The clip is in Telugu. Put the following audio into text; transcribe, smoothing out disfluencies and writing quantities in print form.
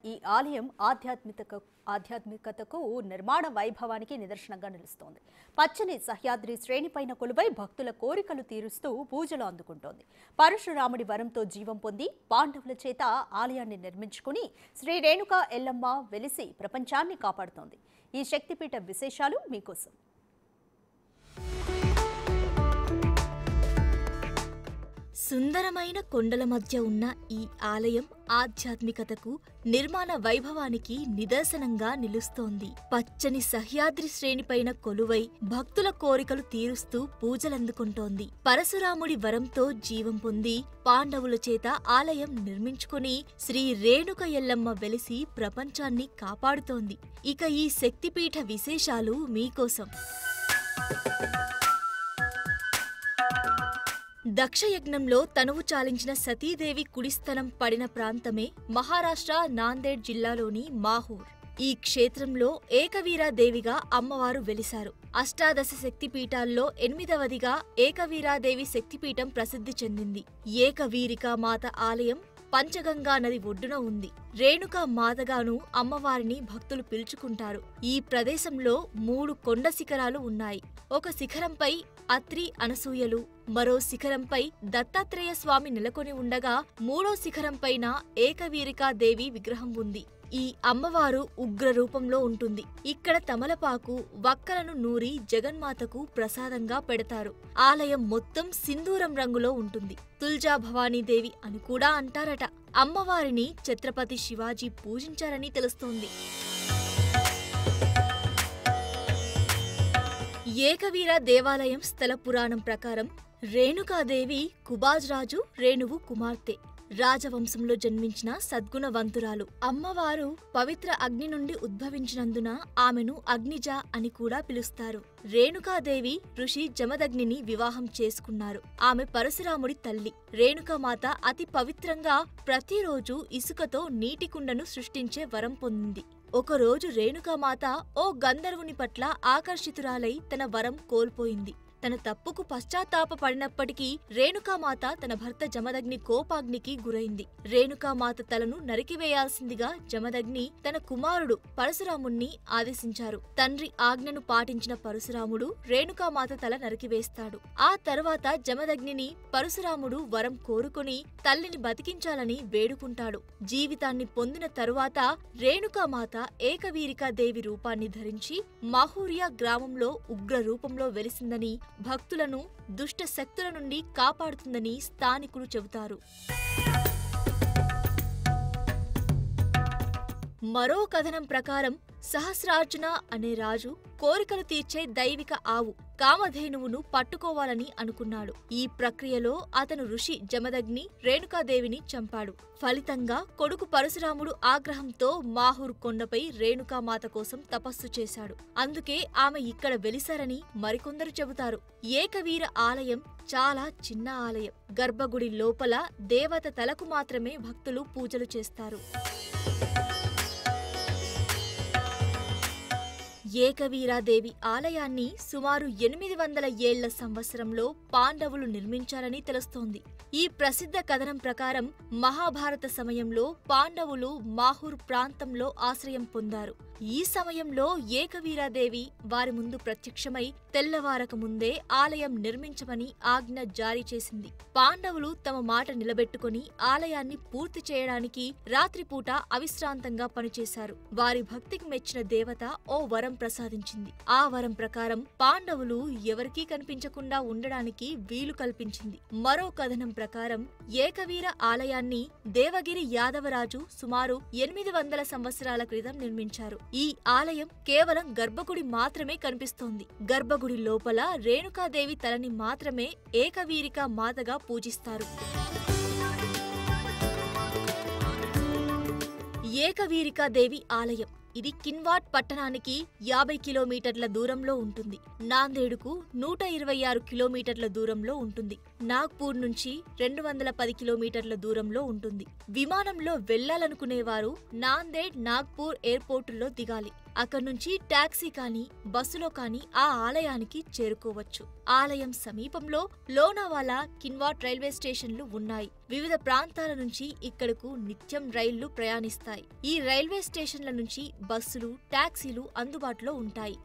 ఈ ఆలయం ఆధ్యాత్మికతకు నిర్మాణ వైభవానికి నిదర్శనంగా నిలుస్తోంది. పచ్చని సహ్యాద్రి శ్రేణిపైన కొలువై భక్తుల కోరికలు తీరుస్తూ పూజలు అందుకుంటోంది. పరశురాముడి వరంతో జీవం పొంది పాండవుల చేత ఆలయాన్ని నిర్మించుకుని శ్రీ రేణుకా ఎల్లమ్మ వెలిసి ప్రపంచాన్ని కాపాడుతోంది. ఈ శక్తిపీఠ విశేషాలు మీకోసం. సుందరమైన కొండల మధ్య ఉన్న ఈ ఆలయం ఆధ్యాత్మికతకు, నిర్మాణ వైభవానికి నిదర్శనంగా నిలుస్తోంది. పచ్చని సహ్యాద్రి శ్రేణిపైన కొలువై భక్తుల కోరికలు తీరుస్తూ పూజలందుకుంటోంది. పరశురాముడి వరంతో జీవం పొంది పాండవుల చేత ఆలయం నిర్మించుకుని శ్రీ రేణుక ఎల్లమ్మ వెలిసి ప్రపంచాన్ని కాపాడుతోంది. ఇక ఈ శక్తిపీఠ విశేషాలు మీకోసం. దక్షయజ్ఞంలో తనువు చాలించిన సతీదేవి కుడిస్థలం పడిన ప్రాంతమే మహారాష్ట్ర నాందేడ్ జిల్లాలోని మాహూర్. ఈ క్షేత్రంలో ఏకవీరాదేవిగా అమ్మవారు వెలిశారు. అష్టాదశ శక్తిపీఠాల్లో 8వదిగా ఏకవీరాదేవి శక్తిపీఠం ప్రసిద్ధి చెందింది. ఏకవీరికా మాత ఆలయం పంచగంగా నది ఒడ్డున ఉంది. రేణుకా మాతగాను అమ్మవారిని భక్తులు పిలుచుకుంటారు. ఈ ప్రదేశంలో 3 కొండ శిఖరాలు ఉన్నాయి. ఒక శిఖరంపై అత్రి అనసూయలు, మరో శిఖరంపై దత్తాత్రేయ స్వామి నెలకొని ఉండగా 3వ శిఖరంపైన ఏకవీరికాదేవి విగ్రహం ఉంది. ఈ అమ్మవారు ఉగ్ర రూపంలో ఉంటుంది. ఇక్కడ తమలపాకు, వక్కలను నూరి జగన్మాతకు ప్రసాదంగా పెడతారు. ఆలయం మొత్తం సింధూరం రంగులో ఉంటుంది. తుల్జా భవానీదేవి అని కూడా అంటారట. అమ్మవారిని ఛత్రపతి శివాజీ పూజించారని తెలుస్తోంది. ఏకవీర దేవాలయం స్థల పురాణం ప్రకారం రేణుకాదేవి కుబాజ్ రాజు రేణువు కుమార్తె. రాజవంశంలో జన్మించిన సద్గుణవంతురాలు. అమ్మవారు పవిత్ర అగ్ని నుండి ఉద్భవించినందున ఆమెను అగ్నిజ అని కూడా పిలుస్తారు. రేణుకాదేవి ఋషి జమదగ్నిని వివాహం చేసుకున్నారు. ఆమె పరశురాముడి తల్లి. రేణుకామాత అతి పవిత్రంగా ప్రతిరోజు ఇసుకతో నీటి కుండను సృష్టించే వరం పొందింది. ఒకరోజు రేణుకామాత ఓ గంధర్వుని పట్ల ఆకర్షితురాలై తన వరం కోల్పోయింది. తన తప్పుకు పశ్చాత్తాపపడినప్పటికీ రేణుకామాత తన భర్త జమదగ్ని కోపాగ్నికి గురైంది. రేణుకామాత తలను నరికివేయాల్సిందిగా జమదగ్ని తన కుమారుడు పరశురాముణ్ణి ఆదేశించారు. తండ్రి ఆజ్ఞను పాటించిన పరశురాముడు రేణుకామాత తల నరికివేస్తాడు. ఆ తర్వాత జమదగ్నిని పరశురాముడు వరం కోరుకుని తల్లిని బతికించాలని వేడుకుంటాడు. జీవితాన్ని పొందిన తరువాత రేణుకామాత ఏకవీరికాదేవి రూపాన్ని ధరించి మాహూరియా గ్రామంలో ఉగ్ర రూపంలో వెలిసిందని, భక్తులను దుష్ట శక్తుల నుండి కాపాడుతుందని స్థానికులు చెబుతారు. మరో కథనం ప్రకారం సహస్రార్జున అనే రాజు కోరికలు తీర్చే దైవిక ఆవు కామధేనువును పట్టుకోవాలని అనుకున్నాడు. ఈ ప్రక్రియలో అతను ఋషి జమదగ్ని రేణుకాదేవిని చంపాడు. ఫలితంగా కొడుకు పరశురాముడు ఆగ్రహంతో మాహూర్ కొండపై రేణుకామాత కోసం తపస్సు చేశాడు. అందుకే ఆమె ఇక్కడ వెలిశారని మరికొందరు చెబుతారు. ఏకవీర ఆలయం చాలా చిన్న ఆలయం. గర్భగుడి లోపల దేవత తలకు మాత్రమే భక్తులు పూజలు చేస్తారు. ఏకవీరాదేవి ఆలయాన్ని సుమారు 800 ఏళ్ల సంవత్సరంలో పాండవులు నిర్మించారని తెలుస్తోంది. ఈ ప్రసిద్ధ కథనం ప్రకారం మహాభారత సమయంలో పాండవులు మాహూర్ ప్రాంతంలో ఆశ్రయం పొందారు. ఈ సమయంలో ఏకవీరాదేవి వారి ముందు ప్రత్యక్షమై తెల్లవారక ముందే ఆలయం నిర్మించమని ఆజ్ఞ జారీ చేసింది. పాండవులు తమ మాట నిలబెట్టుకుని ఆలయాన్ని పూర్తి చేయడానికి రాత్రిపూట అవిశ్రాంతంగా పనిచేశారు. వారి భక్తికి మెచ్చిన దేవత ఓ వరం ప్రసాదించింది. ఆ వరం ప్రకారం పాండవులు ఎవరికీ కనిపించకుండా ఉండడానికి వీలు కల్పించింది. మరో కథనం ప్రకారం ఏకవీర ఆలయాన్ని దేవగిరి యాదవరాజు సుమారు 800 సంవత్సరాల క్రితం నిర్మించారు. ఈ ఆలయం కేవలం గర్భగుడి మాత్రమే కనిపిస్తోంది. గర్భగుడి లోపల రేణుకాదేవి తలని మాత్రమే ఏకవీరికా మాతగా పూజిస్తారు. ఏకవీరికాదేవి ఆలయం ఇది కిన్వాట్ పట్టణానికి 50 కిలోమీటర్ల దూరంలో ఉంటుంది. నాందేడుకు 126 కిలోమీటర్ల దూరంలో ఉంటుంది. నాగ్పూర్ నుంచి 210 కిలోమీటర్ల దూరంలో ఉంటుంది. విమానంలో వెళ్లాలనుకునేవారు నాందేడ్, నాగ్పూర్ ఎయిర్పోర్టుల్లో దిగాలి. అక్కడి నుంచి టాక్సీ కానీ బస్సులో కానీ ఆ ఆలయానికి చేరుకోవచ్చు. ఆలయం సమీపంలో లోనావాలా, కిన్వాట్ రైల్వే స్టేషన్లు ఉన్నాయి. వివిధ ప్రాంతాల నుంచి ఇక్కడకు నిత్యం రైళ్లు ప్రయాణిస్తాయి. ఈ రైల్వే స్టేషన్ల నుంచి బస్సులు, టాక్సీలు అందుబాటులో ఉంటాయి.